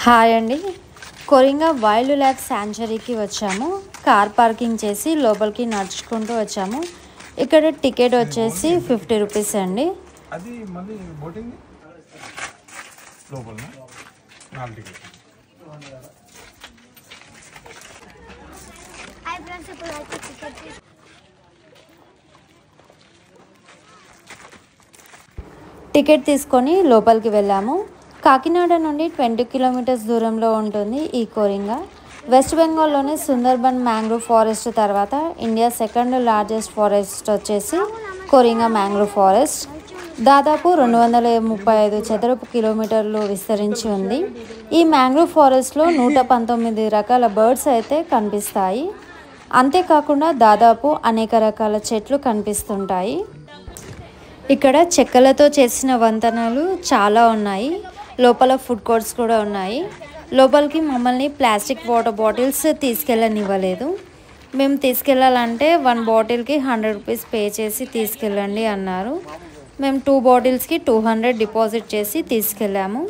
Hi అండి. Coringa wild life శాంక్చురీకి వచ్చాము. Car parking చేసి లోపలికి నడుచుకుంటూ వచ్చాము. ఇక్కడ టికెట్ వచ్చేసి 50 రూపీస్ అండి. అది మళ్ళీ బోటింగ్ లోపల 4 టికెట్. టికెట్ తీసుకొని లోపలికి వెళ్ళాము. కాకినాడ నుండి 20 కిలోమీటర్స్ దూరంలో ఉంటుంది ఈ కొరింగా. వెస్ట్ బెంగాల్లోని సుందర్బన్ మ్యాంగ్రూవ్ ఫారెస్ట్ తర్వాత ఇండియా సెకండ్ లార్జెస్ట్ ఫారెస్ట్ వచ్చేసి కొరింగా మ్యాంగ్రూవ్ ఫారెస్ట్. దాదాపు 235 చదరపు కిలోమీటర్లు విస్తరించి ఉంది. ఈ మ్యాంగ్రూవ్ ఫారెస్ట్లో 119 రకాల బర్డ్స్ అయితే కనిపిస్తాయి. అంతేకాకుండా దాదాపు అనేక రకాల చెట్లు కనిపిస్తుంటాయి. ఇక్కడ చెక్కలతో చేసిన వంతెనలు చాలా ఉన్నాయి. లోపల ఫుడ్ కోర్ట్స్ కూడా ఉన్నాయి. లోపలికి మమ్మల్ని ప్లాస్టిక్ వాటర్ బాటిల్స్ తీసుకెళ్ళనివ్వలేదు. మేము తీసుకెళ్ళాలంటే 1 బాటిల్కి 100 రూపీస్ పే చేసి తీసుకెళ్ళండి అన్నారు. మేము 2 బాటిల్స్కి 200 డిపాజిట్ చేసి తీసుకెళ్ళాము.